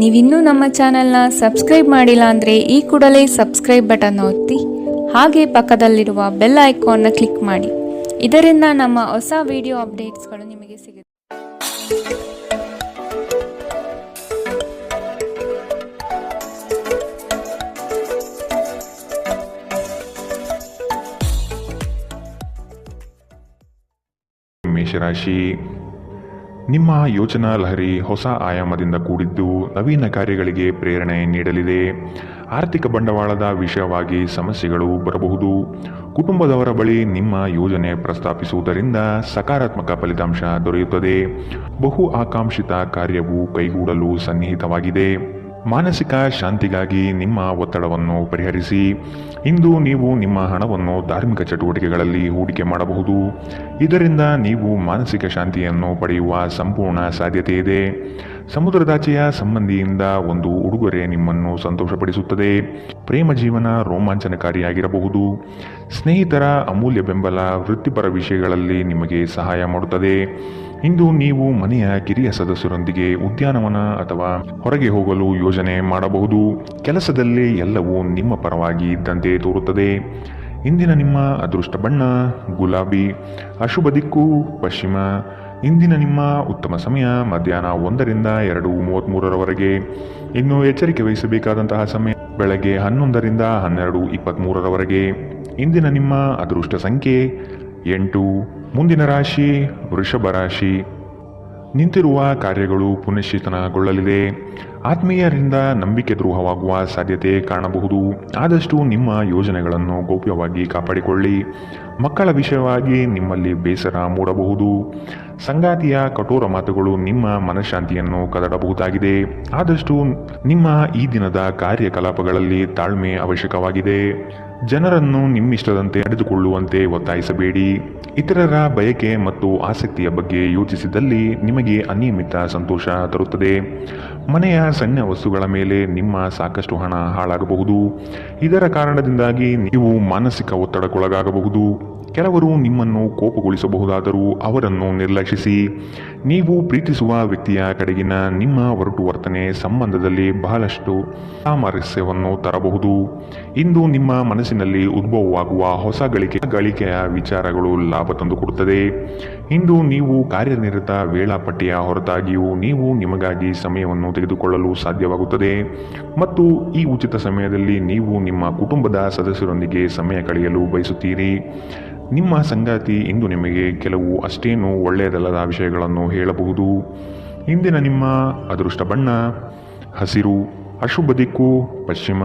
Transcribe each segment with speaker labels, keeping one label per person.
Speaker 1: ನೀವಿನ್ನೂ ನಮ್ಮ ಚಾನೆಲ್ನ ಸಬ್ಸ್ಕ್ರೈಬ್ ಮಾಡಿಲ್ಲ ಅಂದರೆ ಈ ಕೂಡಲೇ ಸಬ್ಸ್ಕ್ರೈಬ್ ಬಟನ್ ಒತ್ತಿ ಹಾಗೆ ಪಕ್ಕದಲ್ಲಿರುವ ಬೆಲ್ ಐಕಾನ್ನ ಕ್ಲಿಕ್ ಮಾಡಿ. ಇದರಿಂದ ನಮ್ಮ ಹೊಸ ವಿಡಿಯೋ ಅಪ್ಡೇಟ್ಸ್ಗಳು ನಿಮಗೆ ಸಿಗುತ್ತೆ.
Speaker 2: ಮೇಷರಾಶಿ, ನಿಮ್ಮ ಯೋಚನಾ ಲಹರಿ ಹೊಸ ಆಯಾಮದಿಂದ ಕೂಡಿದ್ದು ನವೀನ ಕಾರ್ಯಗಳಿಗೆ ಪ್ರೇರಣೆ ನೀಡಲಿದೆ. ಆರ್ಥಿಕ ಬಂಡವಾಳದ ವಿಷಯವಾಗಿ ಸಮಸ್ಯೆಗಳು ಬರಬಹುದು. ಕುಟುಂಬದವರ ಬಳಿ ನಿಮ್ಮ ಯೋಜನೆ ಪ್ರಸ್ತಾಪಿಸುವುದರಿಂದ ಸಕಾರಾತ್ಮಕ ಫಲಿತಾಂಶ ದೊರೆಯುತ್ತದೆ. ಬಹು ಆಕಾಂಕ್ಷಿತ ಕಾರ್ಯವು ಕೈಗೂಡಲು ಸನ್ನಿಹಿತವಾಗಿದೆ. ಮಾನಸಿಕ ಶಾಂತಿಗಾಗಿ ನಿಮ್ಮ ಒತ್ತಡವನ್ನು ಪರಿಹರಿಸಿ. ಇಂದು ನೀವು ನಿಮ್ಮ ಹಣವನ್ನು ಧಾರ್ಮಿಕ ಚಟುವಟಿಕೆಗಳಲ್ಲಿ ಹೂಡಿಕೆ ಮಾಡಬಹುದು. ಇದರಿಂದ ನೀವು ಮಾನಸಿಕ ಶಾಂತಿಯನ್ನು ಪಡೆಯುವ ಸಂಪೂರ್ಣ ಸಾಧ್ಯತೆ ಇದೆ. ಸಮುದ್ರದಾಚೆಯ ಸಂಬಂಧಿಯಿಂದ ಒಂದು ಉಡುಗೊರೆ ನಿಮ್ಮನ್ನು ಸಂತೋಷಪಡಿಸುತ್ತದೆ. ಪ್ರೇಮ ಜೀವನ ರೋಮಾಂಚನಕಾರಿಯಾಗಿರಬಹುದು. ಸ್ನೇಹಿತರ ಅಮೂಲ್ಯ ಬೆಂಬಲ ವೃತ್ತಿಪರ ವಿಷಯಗಳಲ್ಲಿ ನಿಮಗೆ ಸಹಾಯ ಮಾಡುತ್ತದೆ. ಇಂದು ನೀವು ಮನೆಯ ಕಿರಿಯ ಸದಸ್ಯರೊಂದಿಗೆ ಉದ್ಯಾನವನ ಅಥವಾ ಹೊರಗೆ ಹೋಗಲು ಯೋಜನೆ ಮಾಡಬಹುದು. ಕೆಲಸದಲ್ಲಿ ಎಲ್ಲವೂ ನಿಮ್ಮ ಪರವಾಗಿ ಇದ್ದಂತೆ ತೋರುತ್ತದೆ. ಇಂದಿನ ನಿಮ್ಮ ಅದೃಷ್ಟ ಬಣ್ಣ ಗುಲಾಬಿ. ಅಶುಭ ದಿಕ್ಕು ಪಶ್ಚಿಮ. ಇಂದಿನ ನಿಮ್ಮ ಉತ್ತಮ ಸಮಯ ಮಧ್ಯಾಹ್ನ 1ರಿಂದ 2:33ರವರೆಗೆ. ಇನ್ನು ಎಚ್ಚರಿಕೆ ವಹಿಸಬೇಕಾದಂತಹ ಸಮಯ ಬೆಳಗ್ಗೆ 11ರಿಂದ 12:23ರವರೆಗೆ. ಇಂದಿನ ನಿಮ್ಮ ಅದೃಷ್ಟ ಸಂಖ್ಯೆ 8. ಮುಂದಿನ ರಾಶಿ ವೃಷಭ ರಾಶಿ. ನಿಂತಿರುವ ಕಾರ್ಯಗಳು ಪುನಶ್ಚೇತನಗೊಳ್ಳಲಿದೆ. ಆತ್ಮೀಯರಿಂದ ನಂಬಿಕೆ ದ್ರೋಹವಾಗುವ ಸಾಧ್ಯತೆ ಕಾಣಬಹುದು. ಆದಷ್ಟು ನಿಮ್ಮ ಯೋಜನೆಗಳನ್ನು ಗೌಪ್ಯವಾಗಿ ಕಾಪಾಡಿಕೊಳ್ಳಿ. ಮಕ್ಕಳ ವಿಷಯವಾಗಿ ನಿಮ್ಮಲ್ಲಿ ಬೇಸರ ಮೂಡಬಹುದು. ಸಂಗಾತಿಯ ಕಠೋರ ಮಾತುಗಳು ನಿಮ್ಮ ಮನಃಶಾಂತಿಯನ್ನು ಕದಡಬಹುದಾಗಿದೆ. ಆದಷ್ಟು ನಿಮ್ಮ ಈ ದಿನದ ಕಾರ್ಯಕಲಾಪಗಳಲ್ಲಿ ತಾಳ್ಮೆ ಅವಶ್ಯಕವಾಗಿದೆ. ಜನರನ್ನು ನಿಮ್ಮಿಷ್ಟದಂತೆ ನಡೆದುಕೊಳ್ಳುವಂತೆ ಒತ್ತಾಯಿಸಬೇಡಿ. ಇತರರ ಬಯಕೆ ಮತ್ತು ಆಸಕ್ತಿಯ ಬಗ್ಗೆ ಯೋಚಿಸಿದಲ್ಲಿ ನಿಮಗೆ ಅನಿಯಮಿತ ಸಂತೋಷ ತರುತ್ತದೆ. ಮನೆಯ ಸಣ್ಣ ವಸ್ತುಗಳ ಮೇಲೆ ನಿಮ್ಮ ಸಾಕಷ್ಟು ಹಣ ಹಾಳಾಗಬಹುದು. ಇದರ ಕಾರಣದಿಂದಾಗಿ ನೀವು ಮಾನಸಿಕ ಒತ್ತಡಕ್ಕೊಳಗಾಗಬಹುದು. ಕೆಲವರು ನಿಮ್ಮನ್ನು ಕೋಪಗೊಳಿಸಬಹುದಾದರೂ ಅವರನ್ನು ನಿರ್ಲಕ್ಷಿಸಿ. ನೀವು ಪ್ರೀತಿಸುವ ವ್ಯಕ್ತಿಯ ಕಡೆಗಿನ ನಿಮ್ಮ ಒರಟು ವರ್ತನೆ ಸಂಬಂಧದಲ್ಲಿ ಬಹಳಷ್ಟು ಸಾಮರಸ್ಯವನ್ನು ತರಬಹುದು. ಇಂದು ನಿಮ್ಮ ಮನಸ್ಸಿನಲ್ಲಿ ಉದ್ಭವವಾಗುವ ಹೊಸ ಗಳಿಕೆಯ ವಿಚಾರಗಳು ಲಾಭ ತಂದುಕೊಡುತ್ತದೆ. ಇಂದು ನೀವು ಕಾರ್ಯನಿರತ ವೇಳಾಪಟ್ಟಿಯ ಹೊರತಾಗಿಯೂ ನೀವು ನಿಮಗಾಗಿ ಸಮಯವನ್ನು ತೆಗೆದುಕೊಳ್ಳಲು ಸಾಧ್ಯವಾಗುತ್ತದೆ ಮತ್ತು ಈ ಉಚಿತ ಸಮಯದಲ್ಲಿ ನೀವು ನಿಮ್ಮ ಕುಟುಂಬದ ಸದಸ್ಯರೊಂದಿಗೆ ಸಮಯ ಕಳೆಯಲು ಬಯಸುತ್ತೀರಿ. ನಿಮ್ಮ ಸಂಗಾತಿ ಇಂದು ನಿಮಗೆ ಕೆಲವು ಅಷ್ಟೇನೂ ಒಳ್ಳೆಯದಲ್ಲದ ವಿಷಯಗಳನ್ನು ಹೇಳಬಹುದು. ಇಂದಿನ ನಿಮ್ಮ ಅದೃಷ್ಟ ಬಣ್ಣ ಹಸಿರು. ಅಶುಭ ದಿಕ್ಕು ಪಶ್ಚಿಮ.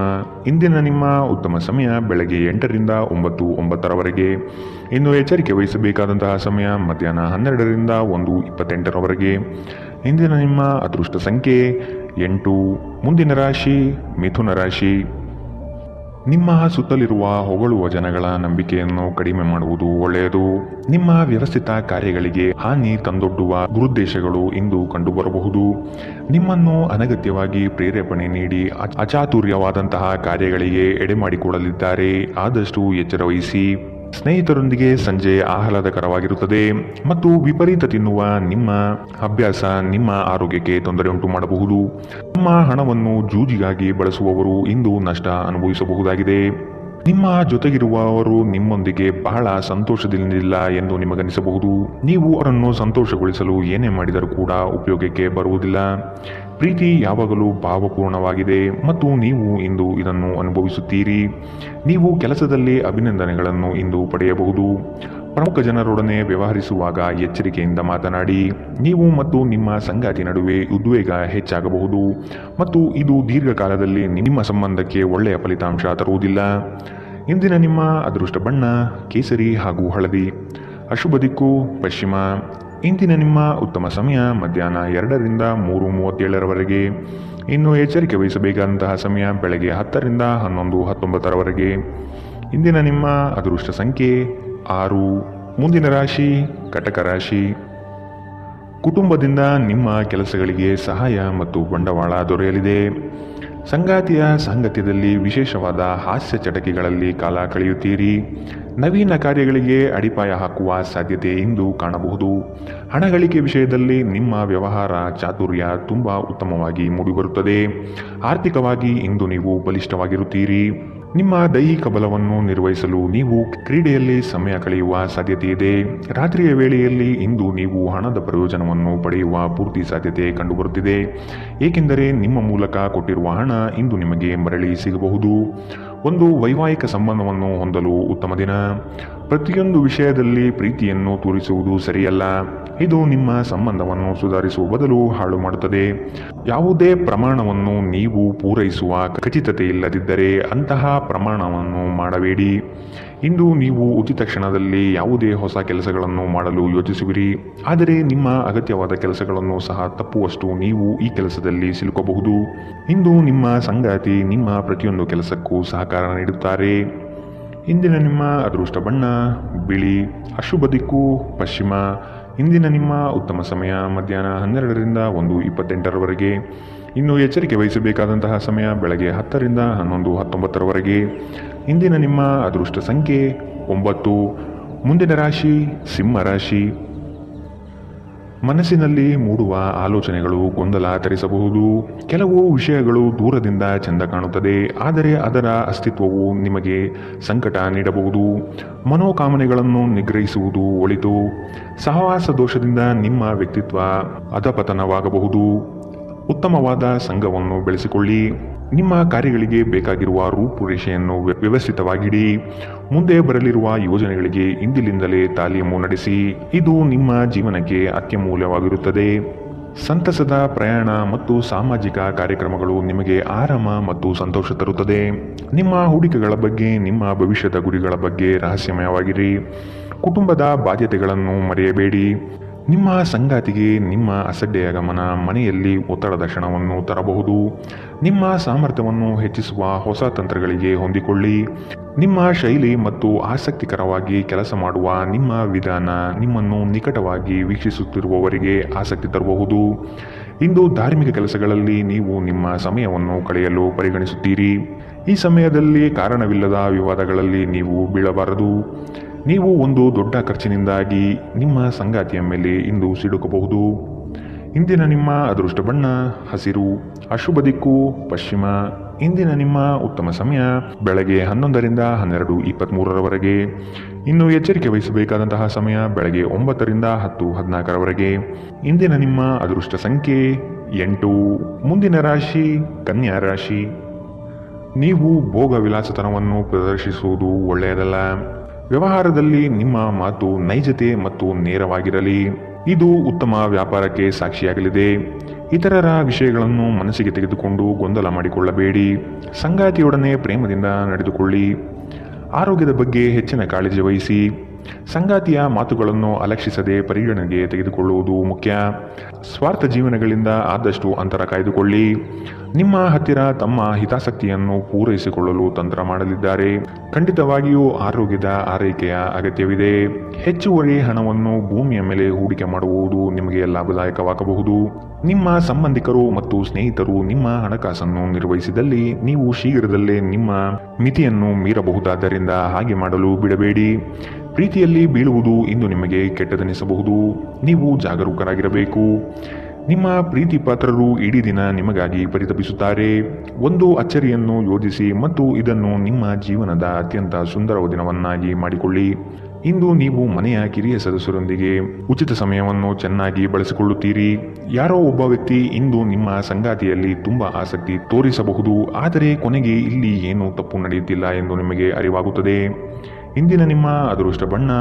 Speaker 2: ಇಂದಿನ ನಿಮ್ಮ ಉತ್ತಮ ಸಮಯ ಬೆಳಗ್ಗೆ 8ರಿಂದ 9:09ರವರೆಗೆ. ಇನ್ನು ಎಚ್ಚರಿಕೆ ವಹಿಸಬೇಕಾದಂತಹ ಸಮಯ ಮಧ್ಯಾಹ್ನ 12ರಿಂದ 1:28ರವರೆಗೆ. ಇಂದಿನ ನಿಮ್ಮ ಅದೃಷ್ಟ ಸಂಖ್ಯೆ 8. ಮುಂದಿನ ರಾಶಿ ಮಿಥುನ ರಾಶಿ. ನಿಮ್ಮ ಸುತ್ತಲಿರುವ ಹೊಗಳುವ ಜನಗಳ ನಂಬಿಕೆಯನ್ನು ಕಡಿಮೆ ಮಾಡುವುದು ಒಳ್ಳೆಯದು. ನಿಮ್ಮ ವ್ಯವಸ್ಥಿತ ಕಾರ್ಯಗಳಿಗೆ ಹಾನಿ ತಂದೊಡ್ಡುವ ದುರುದ್ದೇಶಗಳು ಇಂದು ಕಂಡುಬರಬಹುದು. ನಿಮ್ಮನ್ನು ಅನಗತ್ಯವಾಗಿ ಪ್ರೇರೇಪಣೆ ನೀಡಿ ಅಚಾತುರ್ಯವಾದಂತಹ ಕಾರ್ಯಗಳಿಗೆ ಎಡೆಮಾಡಿಕೊಡಲಿದ್ದಾರೆ. ಆದಷ್ಟು ಎಚ್ಚರ ವಹಿಸಿ. ಸ್ನೇಹಿತರೊಂದಿಗೆ ಸಂಜೆ ಆಹ್ಲಾದಕರವಾಗಿರುತ್ತದೆ ಮತ್ತು ವಿಪರೀತ ತಿನ್ನುವ ನಿಮ್ಮ ಅಭ್ಯಾಸ ನಿಮ್ಮ ಆರೋಗ್ಯಕ್ಕೆ ತೊಂದರೆ ಉಂಟು ಮಾಡಬಹುದು. ನಿಮ್ಮ ಹಣವನ್ನು ಜೂಜಿಗಾಗಿ ಬಳಸುವವರು ಇಂದು ನಷ್ಟ ಅನುಭವಿಸಬಹುದಾಗಿದೆ. ನಿಮ್ಮ ಜೊತೆಗಿರುವವರು ನಿಮ್ಮೊಂದಿಗೆ ಬಹಳ ಸಂತೋಷದಿಂದಿಲ್ಲ ಎಂದು ನಿಮಗನಿಸಬಹುದು. ನೀವು ಅವರನ್ನು ಸಂತೋಷಗೊಳಿಸಲು ಏನೇ ಮಾಡಿದರೂ ಕೂಡ ಉಪಯೋಗಕ್ಕೆ ಬರುವುದಿಲ್ಲ. ಪ್ರೀತಿ ಯಾವಾಗಲೂ ಭಾವಪೂರ್ಣವಾಗಿದೆ ಮತ್ತು ನೀವು ಇಂದು ಇದನ್ನು ಅನುಭವಿಸುತ್ತೀರಿ. ನೀವು ಕೆಲಸದಲ್ಲಿ ಅಭಿನಂದನೆಗಳನ್ನು ಇಂದು ಪಡೆಯಬಹುದು. ಪ್ರಮುಖ ಜನರೊಡನೆ ವ್ಯವಹರಿಸುವಾಗ ಎಚ್ಚರಿಕೆಯಿಂದ ಮಾತನಾಡಿ. ನೀವು ಮತ್ತು ನಿಮ್ಮ ಸಂಗಾತಿ ನಡುವೆ ಉದ್ವೇಗ ಹೆಚ್ಚಾಗಬಹುದು ಮತ್ತು ಇದು ದೀರ್ಘಕಾಲದಲ್ಲಿ ನಿಮ್ಮ ಸಂಬಂಧಕ್ಕೆ ಒಳ್ಳೆಯ ಫಲಿತಾಂಶ ತರುವುದಿಲ್ಲ. ಇಂದಿನ ನಿಮ್ಮ ಅದೃಷ್ಟ ಬಣ್ಣ ಕೇಸರಿ ಹಾಗೂ ಹಳದಿ. ಅಶುಭ ದಿಕ್ಕು ಪಶ್ಚಿಮ. ಇಂದಿನ ನಿಮ್ಮ ಉತ್ತಮ ಸಮಯ ಮಧ್ಯಾಹ್ನ 2ರಿಂದ 3:37ರವರೆಗೆ. ಇನ್ನು ಎಚ್ಚರಿಕೆ ವಹಿಸಬೇಕಾದಂತಹ ಸಮಯ ಬೆಳಗ್ಗೆ 10ರಿಂದ 11:19ರವರೆಗೆ. ಇಂದಿನ ನಿಮ್ಮ ಅದೃಷ್ಟ ಸಂಖ್ಯೆ 6. ಮುಂದಿನ ರಾಶಿ ಕಟಕ ರಾಶಿ. ಕುಟುಂಬದಿಂದ ನಿಮ್ಮ ಕೆಲಸಗಳಿಗೆ ಸಹಾಯ ಮತ್ತು ಬಂಡವಾಳ ದೊರೆಯಲಿದೆ. ಸಂಗಾತಿಯ ಸಾಂಗತ್ಯದಲ್ಲಿ ವಿಶೇಷವಾದ ಹಾಸ್ಯ ಚಟಕಿಗಳಲ್ಲಿ ಕಾಲ ಕಳೆಯುತ್ತೀರಿ. ನವೀನ ಕಾರ್ಯಗಳಿಗೆ ಅಡಿಪಾಯ ಹಾಕುವ ಸಾಧ್ಯತೆ ಇಂದು ಕಾಣಬಹುದು. ಹಣ ಗಳಿಕೆ ವಿಷಯದಲ್ಲಿ ನಿಮ್ಮ ವ್ಯವಹಾರ ಚಾತುರ್ಯ ತುಂಬ ಉತ್ತಮವಾಗಿ ಮೂಡಿಬರುತ್ತದೆ. ಆರ್ಥಿಕವಾಗಿ ಇಂದು ನೀವು ಬಲಿಷ್ಠವಾಗಿರುತ್ತೀರಿ. ನಿಮ್ಮ ದೈಹಿಕ ಬಲವನ್ನು ನಿರ್ವಹಿಸಲು ನೀವು ಕ್ರೀಡೆಯಲ್ಲಿ ಸಮಯ ಕಳೆಯುವ ಸಾಧ್ಯತೆ ಇದೆ. ರಾತ್ರಿಯ ವೇಳೆಯಲ್ಲಿ ಇಂದು ನೀವು ಹಣದ ಪ್ರಯೋಜನವನ್ನು ಪಡೆಯುವ ಪೂರ್ತಿ ಸಾಧ್ಯತೆ ಕಂಡುಬರುತ್ತಿದೆ. ಏಕೆಂದರೆ ನಿಮ್ಮ ಮೂಲಕ ಕೊಟ್ಟಿರುವ ಹಣ ಇಂದು ನಿಮಗೆ ಮರಳಿ ಸಿಗಬಹುದು. ಒಂದು ವೈವಾಹಿಕ ಸಂಬಂಧವನ್ನು ಹೊಂದಲು ಉತ್ತಮ ದಿನ. ಪ್ರತಿಯೊಂದು ವಿಷಯದಲ್ಲಿ ಪ್ರೀತಿಯನ್ನು ತೋರಿಸುವುದು ಸರಿಯಲ್ಲ. ಇದು ನಿಮ್ಮ ಸಂಬಂಧವನ್ನು ಸುಧಾರಿಸುವ ಬದಲು ಹಾಳು ಮಾಡುತ್ತದೆ. ಯಾವುದೇ ಪ್ರಮಾಣವನ್ನು ನೀವು ಪೂರೈಸುವ ಖಚಿತತೆ ಇಲ್ಲದಿದ್ದರೆ ಅಂತಹ ಪ್ರಮಾಣವನ್ನು ಮಾಡಬೇಡಿ. ಇಂದು ನೀವು ಉಚಿತ ಕ್ಷಣದಲ್ಲಿ ಯಾವುದೇ ಹೊಸ ಕೆಲಸಗಳನ್ನು ಮಾಡಲು ಯೋಚಿಸುವಿರಿ. ಆದರೆ ನಿಮ್ಮ ಅಗತ್ಯವಾದ ಕೆಲಸಗಳನ್ನು ಸಹ ತಪ್ಪುವಷ್ಟು ನೀವು ಈ ಕೆಲಸದಲ್ಲಿ ಸಿಲುಕಬಹುದು. ಇಂದು ನಿಮ್ಮ ಸಂಗಾತಿ ನಿಮ್ಮ ಪ್ರತಿಯೊಂದು ಕೆಲಸಕ್ಕೂ ಸಹಕಾರ ನೀಡುತ್ತಾರೆ. ಇಂದಿನ ನಿಮ್ಮ ಅದೃಷ್ಟ ಬಣ್ಣ ಬಿಳಿ. ಅಶುಭ ದಿಕ್ಕು ಪಶ್ಚಿಮ. ಇಂದಿನ ನಿಮ್ಮ ಉತ್ತಮ ಸಮಯ ಮಧ್ಯಾಹ್ನ 12ರಿಂದ 1:28ರವರೆಗೆ. ಇನ್ನು ಎಚ್ಚರಿಕೆ ವಹಿಸಬೇಕಾದಂತಹ ಸಮಯ ಬೆಳಗ್ಗೆ 10ರಿಂದ 11:19ರವರೆಗೆ. ಇಂದಿನ ನಿಮ್ಮ ಅದೃಷ್ಟ ಸಂಖ್ಯೆ 9. ಮುಂದಿನ ರಾಶಿ ಸಿಂಹ ರಾಶಿ. ಮನಸ್ಸಿನಲ್ಲಿ ಮೂಡುವ ಆಲೋಚನೆಗಳು ಗೊಂದಲ ತರಿಸಬಹುದು. ಕೆಲವು ವಿಷಯಗಳು ದೂರದಿಂದ ಚೆಂದ ಕಾಣುತ್ತದೆ, ಆದರೆ ಅದರ ಅಸ್ತಿತ್ವವು ನಿಮಗೆ ಸಂಕಟ ನೀಡಬಹುದು. ಮನೋಕಾಮನೆಗಳನ್ನು ನಿಗ್ರಹಿಸುವುದು ಒಳಿತು. ಸಹವಾಸ ದೋಷದಿಂದ ನಿಮ್ಮ ವ್ಯಕ್ತಿತ್ವ ಅಧಪತನವಾಗಬಹುದು. ಉತ್ತಮವಾದ ಸಂಘವನ್ನು ಬೆಳೆಸಿಕೊಳ್ಳಿ. ನಿಮ್ಮ ಕಾರ್ಯಗಳಿಗೆ ಬೇಕಾಗಿರುವ ರೂಪುರೇಷೆಯನ್ನು ವ್ಯವಸ್ಥಿತವಾಗಿಡಿ. ಮುಂದೆ ಬರಲಿರುವ ಯೋಜನೆಗಳಿಗೆ ಇಂದಿನಿಂದಲೇ ತಾಲೀಮು ನಡೆಸಿ. ಇದು ನಿಮ್ಮ ಜೀವನಕ್ಕೆ ಅತ್ಯಮೂಲ್ಯವಾಗಿರುತ್ತದೆ. ಸಂತಸದ ಪ್ರಯಾಣ ಮತ್ತು ಸಾಮಾಜಿಕ ಕಾರ್ಯಕ್ರಮಗಳು ನಿಮಗೆ ಆರಾಮ ಮತ್ತು ಸಂತೋಷ ತರುತ್ತದೆ. ನಿಮ್ಮ ಹೂಡಿಕೆಗಳ ಬಗ್ಗೆ, ನಿಮ್ಮ ಭವಿಷ್ಯದ ಗುರಿಗಳ ಬಗ್ಗೆ ರಹಸ್ಯಮಯವಾಗಿರಿ. ಕುಟುಂಬದ ಬಾಧ್ಯತೆಗಳನ್ನು ಮರೆಯಬೇಡಿ. ನಿಮ್ಮ ಸಂಗಾತಿಗೆ ನಿಮ್ಮ ಅಸಡ್ಡೆಯ ಗಮನ ಮನೆಯಲ್ಲಿ ಒತ್ತಡದ ಕ್ಷಣವನ್ನು ತರಬಹುದು. ನಿಮ್ಮ ಸಾಮರ್ಥ್ಯವನ್ನು ಹೆಚ್ಚಿಸುವ ಹೊಸ ತಂತ್ರಗಳಿಗೆ ಹೊಂದಿಕೊಳ್ಳಿ. ನಿಮ್ಮ ಶೈಲಿ ಮತ್ತು ಆಸಕ್ತಿಕರವಾಗಿ ಕೆಲಸ ಮಾಡುವ ನಿಮ್ಮ ವಿಧಾನ ನಿಮ್ಮನ್ನು ನಿಕಟವಾಗಿ ವೀಕ್ಷಿಸುತ್ತಿರುವವರಿಗೆ ಆಸಕ್ತಿ ತರಬಹುದು. ಇಂದು ಧಾರ್ಮಿಕ ಕೆಲಸಗಳಲ್ಲಿ ನೀವು ನಿಮ್ಮ ಸಮಯವನ್ನು ಕಳೆಯಲು ಪರಿಗಣಿಸುತ್ತೀರಿ. ಈ ಸಮಯದಲ್ಲಿ ಕಾರಣವಿಲ್ಲದ ವಿವಾದಗಳಲ್ಲಿ ನೀವು ಬೀಳಬಾರದು. ನೀವು ಒಂದು ದೊಡ್ಡ ಖರ್ಚಿನಿಂದಾಗಿ ನಿಮ್ಮ ಸಂಗಾತಿಯ ಮೇಲೆ ಇಂದು ಸಿಡುಕಬಹುದು. ಇಂದಿನ ನಿಮ್ಮ ಅದೃಷ್ಟ ಬಣ್ಣ ಹಸಿರು. ಅಶುಭ ದಿಕ್ಕು ಪಶ್ಚಿಮ. ಇಂದಿನ ನಿಮ್ಮ ಉತ್ತಮ ಸಮಯ ಬೆಳಗ್ಗೆ 11ರಿಂದ 12:23ರವರೆಗೆ. ಇನ್ನು ಎಚ್ಚರಿಕೆ ವಹಿಸಬೇಕಾದಂತಹ ಸಮಯ ಬೆಳಗ್ಗೆ 9ರಿಂದ 10:14ರವರೆಗೆ. ಇಂದಿನ ನಿಮ್ಮ ಅದೃಷ್ಟ ಸಂಖ್ಯೆ 8. ಮುಂದಿನ ರಾಶಿ ಕನ್ಯಾ ರಾಶಿ. ನೀವು ಭೋಗ ವಿಲಾಸತನವನ್ನು ಪ್ರದರ್ಶಿಸುವುದು ಒಳ್ಳೆಯದಲ್ಲ. ವ್ಯವಹಾರದಲ್ಲಿ ನಿಮ್ಮ ಮಾತು ನೈಜತೆ ಮತ್ತು ನೇರವಾಗಿರಲಿ. ಇದು ಉತ್ತಮ ವ್ಯಾಪಾರಕ್ಕೆ ಸಾಕ್ಷಿಯಾಗಲಿದೆ. ಇತರರ ವಿಷಯಗಳನ್ನು ಮನಸ್ಸಿಗೆ ತೆಗೆದುಕೊಂಡು ಗೊಂದಲ ಮಾಡಿಕೊಳ್ಳಬೇಡಿ. ಸಂಗಾತಿಯೊಡನೆ ಪ್ರೇಮದಿಂದ ನಡೆದುಕೊಳ್ಳಿ. ಆರೋಗ್ಯದ ಬಗ್ಗೆ ಹೆಚ್ಚಿನ ಕಾಳಜಿ ವಹಿಸಿ. ಸಂಗಾತಿಯ ಮಾತುಗಳನ್ನು ಅಲಕ್ಷಿಸದೆ ಪರಿಗಣನೆಗೆ ತೆಗೆದುಕೊಳ್ಳುವುದು ಮುಖ್ಯ. ಸ್ವಾರ್ಥ ಜೀವನಗಳಿಂದ ಆದಷ್ಟು ಅಂತರ ಕಾಯ್ದುಕೊಳ್ಳಿ. ನಿಮ್ಮ ಹತ್ತಿರ ತಮ್ಮ ಹಿತಾಸಕ್ತಿಯನ್ನು ಪೂರೈಸಿಕೊಳ್ಳಲು ತಂತ್ರ ಮಾಡಲಿದ್ದಾರೆ. ಖಂಡಿತವಾಗಿಯೂ ಆರೋಗ್ಯದ ಆರೈಕೆಯ ಅಗತ್ಯವಿದೆ. ಹೆಚ್ಚುವರಿ ಹಣವನ್ನು ಭೂಮಿಯ ಮೇಲೆ ಹೂಡಿಕೆ ಮಾಡುವುದು ನಿಮಗೆ ಲಾಭದಾಯಕವಾಗಬಹುದು. ನಿಮ್ಮ ಸಂಬಂಧಿಕರು ಮತ್ತು ಸ್ನೇಹಿತರು ನಿಮ್ಮ ಹಣಕಾಸನ್ನು ನಿರ್ವಹಿಸಿದಲ್ಲಿ ನೀವು ಶೀಘ್ರದಲ್ಲೇ ನಿಮ್ಮ ಮಿತಿಯನ್ನು ಮೀರಬಹುದಾದ್ದರಿಂದ ಹಾಗೆ ಮಾಡಲು ಬಿಡಬೇಡಿ. ಪ್ರೀತಿಯಲ್ಲಿ ಬೀಳುವುದು ಇಂದು ನಿಮಗೆ ಕೆಟ್ಟದೆನಿಸಬಹುದು. ನೀವು ಜಾಗರೂಕರಾಗಿರಬೇಕು. ನಿಮ್ಮ ಪ್ರೀತಿ ಪಾತ್ರರು ಇಡೀ ದಿನ ನಿಮಗಾಗಿ ಪರಿತಪಿಸುತ್ತಾರೆ. ಒಂದು ಅಚ್ಚರಿಯನ್ನು ಯೋಜಿಸಿ ಮತ್ತು ಇದನ್ನು ನಿಮ್ಮ ಜೀವನದ ಅತ್ಯಂತ ಸುಂದರ ದಿನವನ್ನಾಗಿ ಮಾಡಿಕೊಳ್ಳಿ. ಇಂದು ನೀವು ಮನೆಯ ಕಿರಿಯ ಸದಸ್ಯರೊಂದಿಗೆ ಉಚಿತ ಸಮಯವನ್ನು ಚೆನ್ನಾಗಿ ಬಳಸಿಕೊಳ್ಳುತ್ತೀರಿ. ಯಾರೋ ಒಬ್ಬ ವ್ಯಕ್ತಿ ಇಂದು ನಿಮ್ಮ ಸಂಗಾತಿಯಲ್ಲಿ ತುಂಬಾ ಆಸಕ್ತಿ ತೋರಿಸಬಹುದು, ಆದರೆ ಕೊನೆಗೆ ಇಲ್ಲಿ ಏನೂ ತಪ್ಪು ನಡೆಯುತ್ತಿಲ್ಲ ಎಂದು ನಿಮಗೆ ಅರಿವಾಗುತ್ತದೆ. ಇಂದಿನ ನಿಮ್ಮ ಅದೃಷ್ಟ ಬಣ್ಣ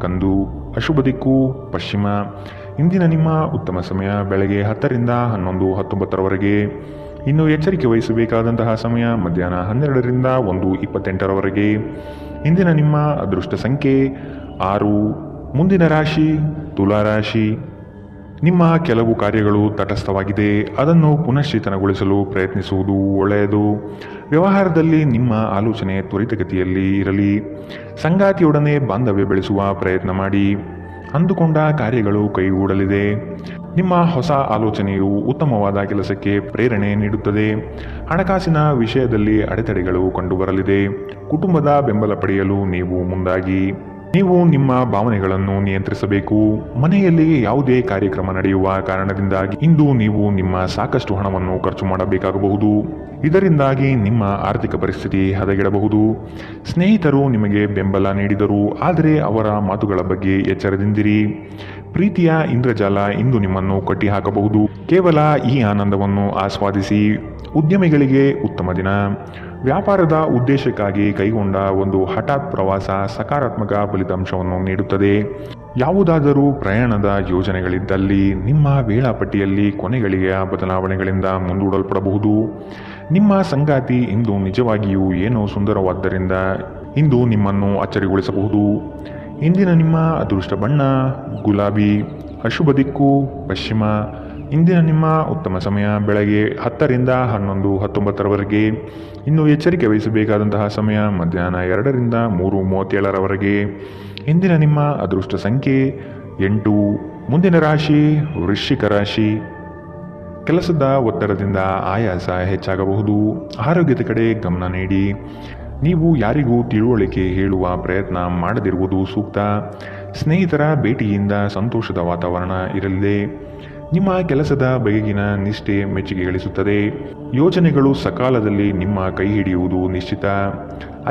Speaker 2: ಕಂದು. ಅಶುಭ ದಿಕ್ಕು ಪಶ್ಚಿಮ. ಇಂದಿನ ನಿಮ್ಮ ಉತ್ತಮ ಸಮಯ ಬೆಳಗ್ಗೆ 10ರಿಂದ 11:19ರವರೆಗೆ. ಇನ್ನು ಎಚ್ಚರಿಕೆ ವಹಿಸಬೇಕಾದಂತಹ ಸಮಯ ಮಧ್ಯಾಹ್ನ 12ರಿಂದ 1:28ರವರೆಗೆ. ಇಂದಿನ ನಿಮ್ಮ ಅದೃಷ್ಟ ಸಂಖ್ಯೆ 6. ಮುಂದಿನ ರಾಶಿ ತುಲಾ ರಾಶಿ. ನಿಮ್ಮ ಕೆಲವು ಕಾರ್ಯಗಳು ತಟಸ್ಥವಾಗಿದೆ. ಅದನ್ನು ಪುನಶ್ಚೇತನಗೊಳಿಸಲು ಪ್ರಯತ್ನಿಸುವುದು ಒಳ್ಳೆಯದು. ವ್ಯವಹಾರದಲ್ಲಿ ನಿಮ್ಮ ಆಲೋಚನೆ ತ್ವರಿತಗತಿಯಲ್ಲಿ ಇರಲಿ. ಸಂಗಾತಿಯೊಡನೆ ಬಾಂಧವ್ಯ ಬೆಳೆಸುವ ಪ್ರಯತ್ನ ಮಾಡಿ. ಅಂದುಕೊಂಡ ಕಾರ್ಯಗಳು ಕೈಗೂಡಲಿದೆ. ನಿಮ್ಮ ಹೊಸ ಆಲೋಚನೆಯು ಉತ್ತಮವಾದ ಕೆಲಸಕ್ಕೆ ಪ್ರೇರಣೆ ನೀಡುತ್ತದೆ. ಹಣಕಾಸಿನ ವಿಷಯದಲ್ಲಿ ಅಡೆತಡೆಗಳು ಕಂಡುಬರಲಿದೆ. ಕುಟುಂಬದ ಬೆಂಬಲ ಪಡೆಯಲು ನೀವು ಮುಂದಾಗಿ. ನೀವು ನಿಮ್ಮ ಭಾವನೆಗಳನ್ನು ನಿಯಂತ್ರಿಸಬೇಕು. ಮನೆಯಲ್ಲಿ ಯಾವುದೇ ಕಾರ್ಯಕ್ರಮ ನಡೆಯುವ ಕಾರಣದಿಂದಾಗಿ ಇಂದು ನೀವು ನಿಮ್ಮ ಸಾಕಷ್ಟು ಹಣವನ್ನು ಖರ್ಚು ಮಾಡಬೇಕಾಗಬಹುದು. ಇದರಿಂದಾಗಿ ನಿಮ್ಮ ಆರ್ಥಿಕ ಪರಿಸ್ಥಿತಿ ಹದಗೆಡಬಹುದು. ಸ್ನೇಹಿತರು ನಿಮಗೆ ಬೆಂಬಲ ನೀಡಿದರು, ಆದರೆ ಅವರ ಮಾತುಗಳ ಬಗ್ಗೆ ಎಚ್ಚರದಿಂದಿರಿ. ಪ್ರೀತಿಯ ಇಂದ್ರಜಾಲ ಇಂದು ನಿಮ್ಮನ್ನು ಕಟ್ಟಿಹಾಕಬಹುದು. ಕೇವಲ ಈ ಆನಂದವನ್ನು ಆಸ್ವಾದಿಸಿ. ಉದ್ಯಮಿಗಳಿಗೆ ಉತ್ತಮ ದಿನ. ವ್ಯಾಪಾರದ ಉದ್ದೇಶಕ್ಕಾಗಿ ಕೈಗೊಂಡ ಒಂದು ಹಠಾತ್ ಪ್ರವಾಸ ಸಕಾರಾತ್ಮಕ ಫಲಿತಾಂಶವನ್ನು ನೀಡುತ್ತದೆ. ಯಾವುದಾದರೂ ಪ್ರಯಾಣದ ಯೋಜನೆಗಳಿದ್ದಲ್ಲಿ ನಿಮ್ಮ ವೇಳಾಪಟ್ಟಿಯಲ್ಲಿ ಕೊನೆಗಳಿಗೆಯ ಬದಲಾವಣೆಗಳಿಂದ ಮುಂದೂಡಲ್ಪಡಬಹುದು. ನಿಮ್ಮ ಸಂಗಾತಿ ಇಂದು ನಿಜವಾಗಿಯೂ ಏನೋ ಸುಂದರವಾದ್ದರಿಂದ ಇಂದು ನಿಮ್ಮನ್ನು ಅಚ್ಚರಿಗೊಳಿಸಬಹುದು. ಇಂದಿನ ನಿಮ್ಮ ಅದೃಷ್ಟ ಬಣ್ಣ ಗುಲಾಬಿ. ಅಶುಭ ದಿಕ್ಕು ಪಶ್ಚಿಮ. ಇಂದಿನ ನಿಮ್ಮ ಉತ್ತಮ ಸಮಯ ಬೆಳಗ್ಗೆ 10 ರಿಂದ 11, 19ರವರೆಗೆ. ಇನ್ನು ಎಚ್ಚರಿಕೆ ವಹಿಸಬೇಕಾದಂತಹ ಸಮಯ ಮಧ್ಯಾಹ್ನ 2 ರಿಂದ 3:37ರವರೆಗೆ. ಇಂದಿನ ನಿಮ್ಮ ಅದೃಷ್ಟ ಸಂಖ್ಯೆ 8. ಮುಂದಿನ ರಾಶಿ ವೃಶ್ಚಿಕ ರಾಶಿ. ಕೆಲಸದ ಒತ್ತಡದಿಂದ ಆಯಾಸ ಹೆಚ್ಚಾಗಬಹುದು. ಆರೋಗ್ಯದ ಕಡೆ ಗಮನ ನೀಡಿ. ನೀವು ಯಾರಿಗೂ ತಿಳುವಳಿಕೆ ಹೇಳುವ ಪ್ರಯತ್ನ ಮಾಡದಿರುವುದು ಸೂಕ್ತ. ಸ್ನೇಹಿತರ ಭೇಟಿಯಿಂದ ಸಂತೋಷದ ವಾತಾವರಣ ಇರಲಿದೆ. ನಿಮ್ಮ ಕೆಲಸದ ಬಗೆಗಿನ ನಿಷ್ಠೆ ಮೆಚ್ಚುಗೆ ಗಳಿಸುತ್ತದೆ. ಯೋಜನೆಗಳು ಸಕಾಲದಲ್ಲಿ ನಿಮ್ಮ ಕೈ ಹಿಡಿಯುವುದು ನಿಶ್ಚಿತ.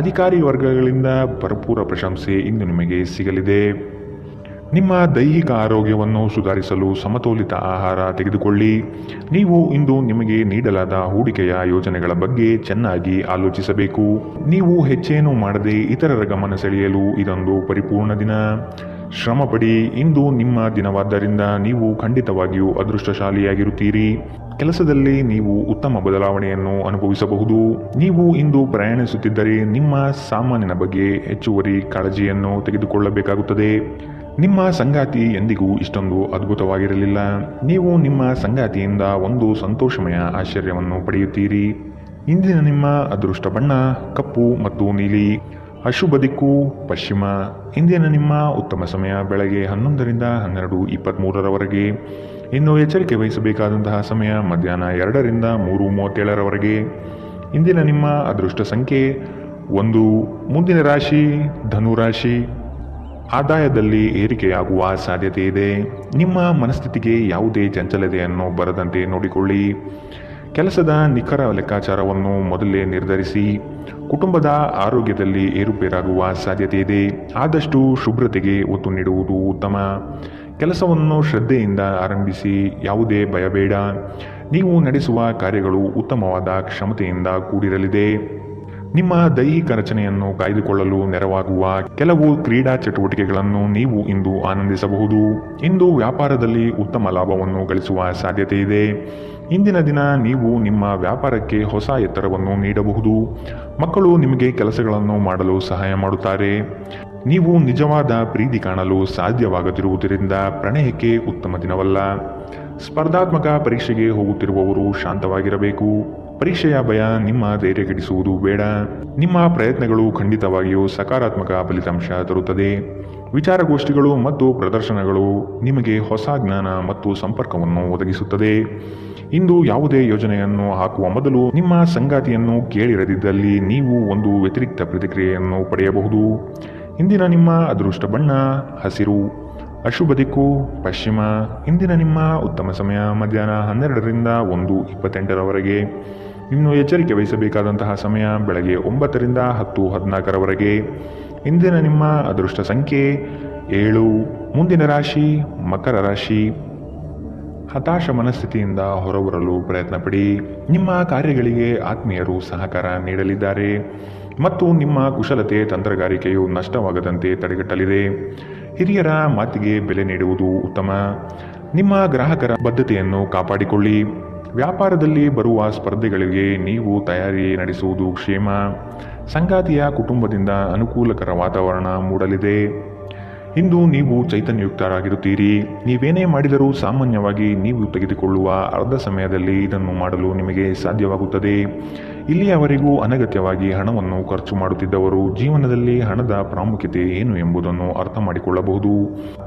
Speaker 2: ಅಧಿಕಾರಿ ವರ್ಗಗಳಿಂದ ಭರಪೂರ ಪ್ರಶಂಸೆ ಇಂದು ನಿಮಗೆ ಸಿಗಲಿದೆ. ನಿಮ್ಮ ದೈಹಿಕ ಆರೋಗ್ಯವನ್ನು ಸುಧಾರಿಸಲು ಸಮತೋಲಿತ ಆಹಾರ ತೆಗೆದುಕೊಳ್ಳಿ. ನೀವು ಇಂದು ನಿಮಗೆ ನೀಡಲಾದ ಹೂಡಿಕೆಯ ಯೋಜನೆಗಳ ಬಗ್ಗೆ ಚೆನ್ನಾಗಿ ಆಲೋಚಿಸಬೇಕು. ನೀವು ಹೆಚ್ಚೇನೂ ಮಾಡದೆ ಇತರರ ಗಮನ ಸೆಳೆಯಲು ಇದೊಂದು ಪರಿಪೂರ್ಣ ದಿನ. ಶ್ರಮಪಡಿ. ಇಂದು ನಿಮ್ಮ ದಿನವಾದ್ದರಿಂದ ನೀವು ಖಂಡಿತವಾಗಿಯೂ ಅದೃಷ್ಟಶಾಲಿಯಾಗಿರುತ್ತೀರಿ. ಕೆಲಸದಲ್ಲಿ ನೀವು ಉತ್ತಮ ಬದಲಾವಣೆಯನ್ನು ಅನುಭವಿಸಬಹುದು. ನೀವು ಇಂದು ಪ್ರಯಾಣಿಸುತ್ತಿದ್ದರೆ ನಿಮ್ಮ ಸಾಮಾನಿನ ಬಗ್ಗೆ ಹೆಚ್ಚುವರಿ ಕಾಳಜಿಯನ್ನು ತೆಗೆದುಕೊಳ್ಳಬೇಕಾಗುತ್ತದೆ. ನಿಮ್ಮ ಸಂಗಾತಿ ಎಂದಿಗೂ ಇಷ್ಟೊಂದು ಅದ್ಭುತವಾಗಿರಲಿಲ್ಲ. ನೀವು ನಿಮ್ಮ ಸಂಗಾತಿಯಿಂದ ಒಂದು ಸಂತೋಷಮಯ ಆಶ್ಚರ್ಯವನ್ನು ಪಡೆಯುತ್ತೀರಿ. ಇಂದಿನ ನಿಮ್ಮ ಅದೃಷ್ಟ ಬಣ್ಣ ಕಪ್ಪು ಮತ್ತು ನೀಲಿ. ಅಶುಭ ದಿಕ್ಕು ಪಶ್ಚಿಮ. ಇಂದಿನ ನಿಮ್ಮ ಉತ್ತಮ ಸಮಯ ಬೆಳಗ್ಗೆ 11 ರಿಂದ 12:23ರವರೆಗೆ. ಇನ್ನು ಎಚ್ಚರಿಕೆ ವಹಿಸಬೇಕಾದಂತಹ ಸಮಯ ಮಧ್ಯಾಹ್ನ 2 ರಿಂದ 3:37ರವರೆಗೆ. ಇಂದಿನ ನಿಮ್ಮ ಅದೃಷ್ಟ ಸಂಖ್ಯೆ 1. ಮುಂದಿನ ರಾಶಿ ಧನುರಾಶಿ. ಆದಾಯದಲ್ಲಿ ಏರಿಕೆಯಾಗುವ ಸಾಧ್ಯತೆ ಇದೆ. ನಿಮ್ಮ ಮನಸ್ಥಿತಿಗೆ ಯಾವುದೇ ಚಂಚಲತೆಯನ್ನು ಬರದಂತೆ ನೋಡಿಕೊಳ್ಳಿ. ಕೆಲಸದ ನಿಖರ ಲೆಕ್ಕಾಚಾರವನ್ನು ಮೊದಲೇ ನಿರ್ಧರಿಸಿ. ಕುಟುಂಬದ ಆರೋಗ್ಯದಲ್ಲಿ ಏರುಪೇರಾಗುವ ಸಾಧ್ಯತೆ ಇದೆ. ಆದಷ್ಟು ಶುಭ್ರತೆಗೆ ಒತ್ತು ನೀಡುವುದು ಉತ್ತಮ. ಕೆಲಸವನ್ನು ಶ್ರದ್ಧೆಯಿಂದ ಆರಂಭಿಸಿ. ಯಾವುದೇ ಭಯಬೇಡ. ನೀವು ನಡೆಸುವ ಕಾರ್ಯಗಳು ಉತ್ತಮವಾದ ಕ್ಷಮತೆಯಿಂದ ಕೂಡಿರಲಿದೆ. ನಿಮ್ಮ ದೈಹಿಕ ರಚನೆಯನ್ನು ಕಾಯ್ದುಕೊಳ್ಳಲು ನೆರವಾಗುವ ಕೆಲವು ಕ್ರೀಡಾ ಚಟುವಟಿಕೆಗಳನ್ನು ನೀವು ಇಂದು ಆನಂದಿಸಬಹುದು. ಇಂದು ವ್ಯಾಪಾರದಲ್ಲಿ ಉತ್ತಮ ಲಾಭವನ್ನು ಗಳಿಸುವ ಸಾಧ್ಯತೆ ಇದೆ. ಇಂದಿನ ದಿನ ನೀವು ನಿಮ್ಮ ವ್ಯಾಪಾರಕ್ಕೆ ಹೊಸ ಎತ್ತರವನ್ನು ನೀಡಬಹುದು. ಮಕ್ಕಳು ನಿಮಗೆ ಕೆಲಸಗಳನ್ನು ಮಾಡಲು ಸಹಾಯ ಮಾಡುತ್ತಾರೆ. ನೀವು ನಿಜವಾದ ಪ್ರೀತಿ ಕಾಣಲು ಸಾಧ್ಯವಾಗದಿರುವುದರಿಂದ ಪ್ರಣಯಕ್ಕೆ ಉತ್ತಮ ದಿನವಲ್ಲ. ಸ್ಪರ್ಧಾತ್ಮಕ ಪರೀಕ್ಷೆಗೆ ಹೋಗುತ್ತಿರುವವರು ಶಾಂತವಾಗಿರಬೇಕು. ಪರೀಕ್ಷೆಯ ಭಯ ನಿಮ್ಮ ಧೈರ್ಯಗೆಡಿಸುವುದು ಬೇಡ. ನಿಮ್ಮ ಪ್ರಯತ್ನಗಳು ಖಂಡಿತವಾಗಿಯೂ ಸಕಾರಾತ್ಮಕ ಫಲಿತಾಂಶ ತರುತ್ತದೆ. ವಿಚಾರಗೋಷ್ಠಿಗಳು ಮತ್ತು ಪ್ರದರ್ಶನಗಳು ನಿಮಗೆ ಹೊಸ ಜ್ಞಾನ ಮತ್ತು ಸಂಪರ್ಕವನ್ನು ಒದಗಿಸುತ್ತದೆ. ಇಂದು ಯಾವುದೇ ಯೋಜನೆಯನ್ನು ಹಾಕುವ ಮೊದಲು ನಿಮ್ಮ ಸಂಗಾತಿಯನ್ನು ಕೇಳಿರದಿದ್ದಲ್ಲಿ ನೀವು ಒಂದು ವ್ಯತಿರಿಕ್ತ ಪ್ರತಿಕ್ರಿಯೆಯನ್ನು ಪಡೆಯಬಹುದು. ಇಂದಿನ ನಿಮ್ಮ ಅದೃಷ್ಟ ಬಣ್ಣ ಹಸಿರು. ಅಶುಭ ದಿಕ್ಕು ಪಶ್ಚಿಮ. ಇಂದಿನ ನಿಮ್ಮ ಉತ್ತಮ ಸಮಯ ಮಧ್ಯಾಹ್ನ 12 ರಿಂದ 1:28ರವರೆಗೆ. ಇನ್ನು ಎಚ್ಚರಿಕೆ ವಹಿಸಬೇಕಾದಂತಹ ಸಮಯ ಬೆಳಗ್ಗೆ 9 ರಿಂದ 10:14ರವರೆಗೆ. ಇಂದಿನ ನಿಮ್ಮ ಅದೃಷ್ಟ ಸಂಖ್ಯೆ 7. ಮುಂದಿನ ರಾಶಿ ಮಕರ ರಾಶಿ. ಹತಾಶ ಮನಸ್ಥಿತಿಯಿಂದ ಹೊರಬರಲು ಪ್ರಯತ್ನಪಡಿ. ನಿಮ್ಮ ಕಾರ್ಯಗಳಿಗೆ ಆತ್ಮೀಯರು ಸಹಕಾರ ನೀಡಲಿದ್ದಾರೆ ಮತ್ತು ನಿಮ್ಮ ಕುಶಲತೆ ತಂತ್ರಗಾರಿಕೆಯು ನಷ್ಟವಾಗದಂತೆ ತಡೆಗಟ್ಟಲಿದೆ. ಹಿರಿಯರ ಮಾತಿಗೆ ಬೆಲೆ ನೀಡುವುದು ಉತ್ತಮ. ನಿಮ್ಮ ಗ್ರಾಹಕರ ಬದ್ಧತೆಯನ್ನು ಕಾಪಾಡಿಕೊಳ್ಳಿ. ವ್ಯಾಪಾರದಲ್ಲಿ ಬರುವ ಸ್ಪರ್ಧೆಗಳಿಗೆ ನೀವು ತಯಾರಿ ನಡೆಸುವುದು ಕ್ಷೇಮ. ಸಂಗಾತಿಯ ಕುಟುಂಬದಿಂದ ಅನುಕೂಲಕರ ವಾತಾವರಣ ಮೂಡಲಿದೆ. ಇಂದು ನೀವು ಚೈತನ್ಯಯುಕ್ತರಾಗಿರುತ್ತೀರಿ. ನೀವೇನೇ ಮಾಡಿದರೂ ಸಾಮಾನ್ಯವಾಗಿ ನೀವು ತೆಗೆದುಕೊಳ್ಳುವ ಅರ್ಧ ಸಮಯದಲ್ಲಿ ಇದನ್ನು ಮಾಡಲು ನಿಮಗೆ ಸಾಧ್ಯವಾಗುತ್ತದೆ. ಇಲ್ಲಿಯವರೆಗೂ ಅನಗತ್ಯವಾಗಿ ಹಣವನ್ನು ಖರ್ಚು ಮಾಡುತ್ತಿದ್ದವರು ಜೀವನದಲ್ಲಿ ಹಣದ ಪ್ರಾಮುಖ್ಯತೆ ಏನು ಎಂಬುದನ್ನು ಅರ್ಥ ಮಾಡಿಕೊಳ್ಳಬಹುದು.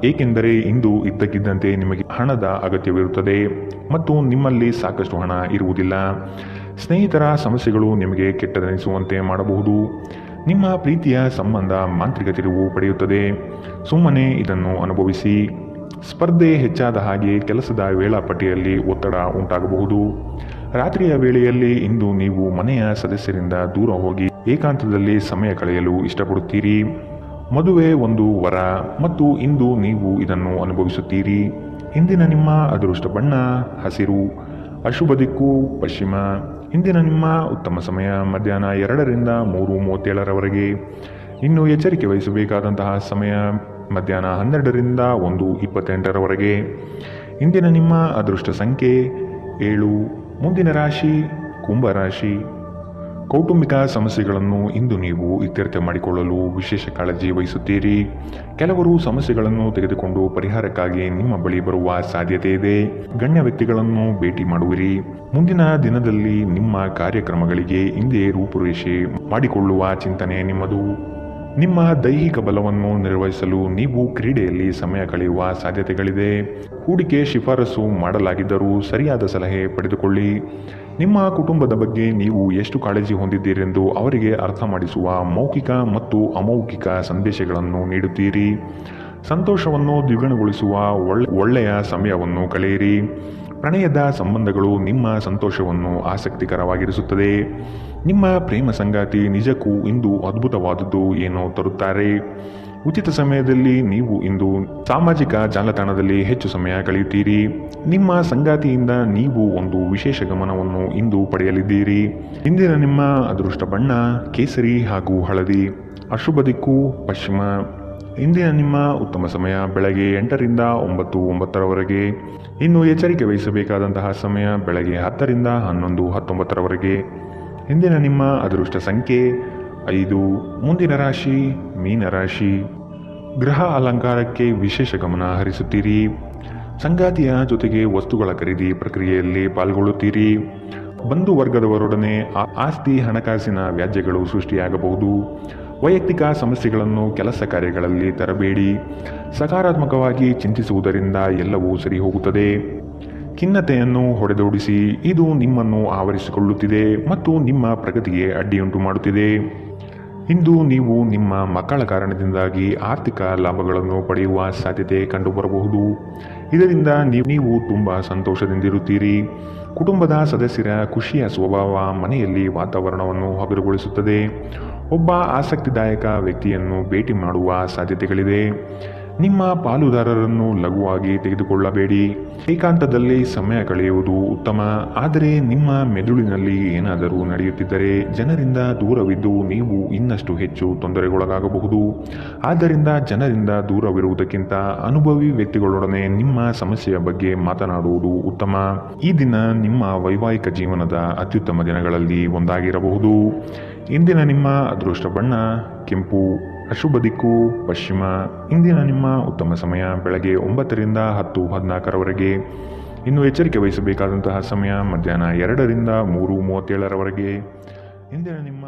Speaker 2: ಏಕೆಂದರೆ ಇಂದು ಇದ್ದಕ್ಕಿದ್ದಂತೆ ನಿಮಗೆ ಹಣದ ಅಗತ್ಯವಿರುತ್ತದೆ ಮತ್ತು ನಿಮ್ಮಲ್ಲಿ ಸಾಕಷ್ಟು ಹಣ ಇರುವುದಿಲ್ಲ. ಸ್ನೇಹಿತರ ಸಮಸ್ಯೆಗಳು ನಿಮಗೆ ಕೆಟ್ಟದೆನಿಸುವಂತೆ ಮಾಡಬಹುದು. ನಿಮ್ಮ ಪ್ರೀತಿಯ ಸಂಬಂಧ ಮಾಂತ್ರಿಕ ತಿರುವು ಪಡೆಯುತ್ತದೆ. ಸುಮ್ಮನೆ ಇದನ್ನು ಅನುಭವಿಸಿ. ಸ್ಪರ್ಧೆ ಹೆಚ್ಚಾದ ಹಾಗೆ ಕೆಲಸದ ವೇಳಾಪಟ್ಟಿಯಲ್ಲಿ ಒತ್ತಡ ಉಂಟಾಗಬಹುದು. ರಾತ್ರಿಯ ವೇಳೆಯಲ್ಲಿ ಇಂದು ನೀವು ಮನೆಯ ಸದಸ್ಯರಿಂದ ದೂರ ಹೋಗಿ ಏಕಾಂತದಲ್ಲಿ ಸಮಯ ಕಳೆಯಲು ಇಷ್ಟಪಡುತ್ತೀರಿ. ಮದುವೆ ಒಂದು ವರ ಮತ್ತು ಇಂದು ನೀವು ಇದನ್ನು ಅನುಭವಿಸುತ್ತೀರಿ. ಇಂದಿನ ನಿಮ್ಮ ಅದೃಷ್ಟ ಬಣ್ಣ ಹಸಿರು, ಅಶುಭ ದಿಕ್ಕು ಪಶ್ಚಿಮ. ಇಂದಿನ ನಿಮ್ಮ ಉತ್ತಮ ಸಮಯ ಮಧ್ಯಾಹ್ನ 2ರಿಂದ 3:37ರವರೆಗೆ. ಇನ್ನು ಎಚ್ಚರಿಕೆ ವಹಿಸಬೇಕಾದಂತಹ ಸಮಯ ಮಧ್ಯಾಹ್ನ 12ರಿಂದ 1:28ರವರೆಗೆ. ಇಂದಿನ ನಿಮ್ಮ ಅದೃಷ್ಟ ಸಂಖ್ಯೆ 7. ಮುಂದಿನ ರಾಶಿ ಕುಂಭರಾಶಿ. ಕೌಟುಂಬಿಕ ಸಮಸ್ಯೆಗಳನ್ನು ಇಂದು ನೀವು ಇತ್ಯರ್ಥ ಮಾಡಿಕೊಳ್ಳಲು ವಿಶೇಷ ಕಾಳಜಿ ವಹಿಸುತ್ತೀರಿ. ಕೆಲವರು ಸಮಸ್ಯೆಗಳನ್ನು ತೆಗೆದುಕೊಂಡು ಪರಿಹಾರಕ್ಕಾಗಿ ನಿಮ್ಮ ಬಳಿ ಬರುವ ಸಾಧ್ಯತೆ ಇದೆ. ಗಣ್ಯ ವ್ಯಕ್ತಿಗಳನ್ನು ಭೇಟಿ ಮಾಡುವಿರಿ. ಮುಂದಿನ ದಿನದಲ್ಲಿ ನಿಮ್ಮ ಕಾರ್ಯಕ್ರಮಗಳಿಗೆ ಹಿಂದೆ ರೂಪುರೇಷೆ ಮಾಡಿಕೊಳ್ಳುವ ಚಿಂತನೆ ನಿಮ್ಮದು. ನಿಮ್ಮ ದೈಹಿಕ ಬಲವನ್ನು ನಿರ್ವಹಿಸಲು ನೀವು ಕ್ರೀಡೆಯಲ್ಲಿ ಸಮಯ ಕಳೆಯುವ ಸಾಧ್ಯತೆಗಳಿದೆ. ಹೂಡಿಕೆ ಶಿಫಾರಸು ಮಾಡಲಾಗಿದ್ದರೂ ಸರಿಯಾದ ಸಲಹೆ ಪಡೆದುಕೊಳ್ಳಿ. ನಿಮ್ಮ ಕುಟುಂಬದ ಬಗ್ಗೆ ನೀವು ಎಷ್ಟು ಕಾಳಜಿ ಹೊಂದಿದ್ದೀರೆಂದು ಅವರಿಗೆ ಅರ್ಥ ಮಾಡಿಸುವ ಮೌಖಿಕ ಮತ್ತು ಅಮೌಖಿಕ ಸಂದೇಶಗಳನ್ನು ನೀಡುತ್ತೀರಿ. ಸಂತೋಷವನ್ನು ದ್ವಿಗುಣಗೊಳಿಸುವ ಒಳ್ಳೆಯ ಸಮಯವನ್ನು ಕಳೆಯಿರಿ. ಪ್ರಣಯದ ಸಂಬಂಧಗಳು ನಿಮ್ಮ ಸಂತೋಷವನ್ನು ಆಸಕ್ತಿಕರವಾಗಿರಿಸುತ್ತದೆ. ನಿಮ್ಮ ಪ್ರೇಮ ಸಂಗಾತಿ ನಿಜಕ್ಕೂ ಇಂದು ಅದ್ಭುತವಾದದ್ದು ಏನೋ ತರುತ್ತಾರೆ. ಉಚಿತ ಸಮಯದಲ್ಲಿ ನೀವು ಇಂದು ಸಾಮಾಜಿಕ ಜಾಲತಾಣದಲ್ಲಿ ಹೆಚ್ಚು ಸಮಯ ಕಳೆಯುತ್ತೀರಿ. ನಿಮ್ಮ ಸಂಗಾತಿಯಿಂದ ನೀವು ಒಂದು ವಿಶೇಷ ಗಮನವನ್ನು ಇಂದು ಪಡೆಯಲಿದ್ದೀರಿ. ಇಂದಿನ ನಿಮ್ಮ ಅದೃಷ್ಟ ಬಣ್ಣ ಕೇಸರಿ ಹಾಗೂ ಹಳದಿ, ಅಶುಭ ದಿಕ್ಕು ಪಶ್ಚಿಮ. ಇಂದಿನ ನಿಮ್ಮ ಉತ್ತಮ ಸಮಯ ಬೆಳಗ್ಗೆ 8ರಿಂದ 9:09ರವರೆಗೆ. ಇನ್ನು ಎಚ್ಚರಿಕೆ ವಹಿಸಬೇಕಾದಂತಹ ಸಮಯ ಬೆಳಗ್ಗೆ 10ರಿಂದ 11:19ರವರೆಗೆ. ಇಂದಿನ ನಿಮ್ಮ ಅದೃಷ್ಟ ಸಂಖ್ಯೆ 5. ಮುಂದಿನ ರಾಶಿ ಮೀನರಾಶಿ. ಗೃಹ ಅಲಂಕಾರಕ್ಕೆ ವಿಶೇಷ ಗಮನ ಹರಿಸುತ್ತೀರಿ. ಸಂಗಾತಿಯ ಜೊತೆಗೆ ವಸ್ತುಗಳ ಖರೀದಿ ಪ್ರಕ್ರಿಯೆಯಲ್ಲಿ ಪಾಲ್ಗೊಳ್ಳುತ್ತೀರಿ. ಬಂಧು ವರ್ಗದವರೊಡನೆ ಆಸ್ತಿ ಹಣಕಾಸಿನ ವ್ಯಾಜ್ಯಗಳು ಸೃಷ್ಟಿಯಾಗಬಹುದು. ವೈಯಕ್ತಿಕ ಸಮಸ್ಯೆಗಳನ್ನು ಕೆಲಸ ಕಾರ್ಯಗಳಲ್ಲಿ ತರಬೇಡಿ. ಸಕಾರಾತ್ಮಕವಾಗಿ ಚಿಂತಿಸುವುದರಿಂದ ಎಲ್ಲವೂ ಸರಿ ಹೋಗುತ್ತದೆ. ಖಿನ್ನತೆಯನ್ನು ಹೊಡೆದೋಡಿಸಿ. ಇದು ನಿಮ್ಮನ್ನು ಆವರಿಸಿಕೊಳ್ಳುತ್ತಿದೆ ಮತ್ತು ನಿಮ್ಮ ಪ್ರಗತಿಗೆ ಅಡ್ಡಿಯುಂಟು ಮಾಡುತ್ತಿದೆ. ಇಂದು ನೀವು ನಿಮ್ಮ ಮಕ್ಕಳ ಕಾರಣದಿಂದಾಗಿ ಆರ್ಥಿಕ ಲಾಭಗಳನ್ನು ಪಡೆಯುವ ಸಾಧ್ಯತೆ ಕಂಡುಬರಬಹುದು. ಇದರಿಂದ ನೀವು ತುಂಬ ಸಂತೋಷದಿಂದಿರುತ್ತೀರಿ. ಕುಟುಂಬದ ಸದಸ್ಯರ ಖುಷಿಯ ಸ್ವಭಾವ ಮನೆಯಲ್ಲಿ ವಾತಾವರಣವನ್ನು ಹಗುರಗೊಳಿಸುತ್ತದೆ. ಒಬ್ಬ ಆಸಕ್ತಿದಾಯಕ ವ್ಯಕ್ತಿಯನ್ನು ಭೇಟಿ ಮಾಡುವ ಸಾಧ್ಯತೆಗಳಿದೆ. ನಿಮ್ಮ ಪಾಲುದಾರರನ್ನು ಲಘುವಾಗಿ ತೆಗೆದುಕೊಳ್ಳಬೇಡಿ. ಏಕಾಂತದಲ್ಲಿ ಸಮಯ ಕಳೆಯುವುದು ಉತ್ತಮ. ಆದರೆ ನಿಮ್ಮ ಮೆದುಳಿನಲ್ಲಿ ಏನಾದರೂ ನಡೆಯುತ್ತಿದ್ದರೆ ಜನರಿಂದ ದೂರವಿದ್ದು ನೀವು ಇನ್ನಷ್ಟು ಹೆಚ್ಚು ತೊಂದರೆಗೊಳಗಾಗಬಹುದು. ಆದ್ದರಿಂದ ಜನರಿಂದ ದೂರವಿರುವುದಕ್ಕಿಂತ ಅನುಭವಿ ವ್ಯಕ್ತಿಗಳೊಡನೆ ನಿಮ್ಮ ಸಮಸ್ಯೆಯ ಬಗ್ಗೆ ಮಾತನಾಡುವುದು ಉತ್ತಮ. ಈ ದಿನ ನಿಮ್ಮ ವೈವಾಹಿಕ ಜೀವನದ ಅತ್ಯುತ್ತಮ ದಿನಗಳಲ್ಲಿ ಒಂದಾಗಿರಬಹುದು. ಇಂದಿನ ನಿಮ್ಮ ಅದೃಷ್ಟ ಬಣ್ಣ ಕೆಂಪು, ಅಶುಭ ದಿಕ್ಕು ಪಶ್ಚಿಮ. ಇಂದಿನ ನಿಮ್ಮ ಉತ್ತಮ ಸಮಯ ಬೆಳಗ್ಗೆ 9ರಿಂದ 10:14ರವರೆಗೆ. ಇನ್ನು ಎಚ್ಚರಿಕೆ ವಹಿಸಬೇಕಾದಂತಹ ಸಮಯ ಮಧ್ಯಾಹ್ನ 2ರಿಂದ 3:37ರವರೆಗೆ. ಇಂದಿನ ನಿಮ್ಮ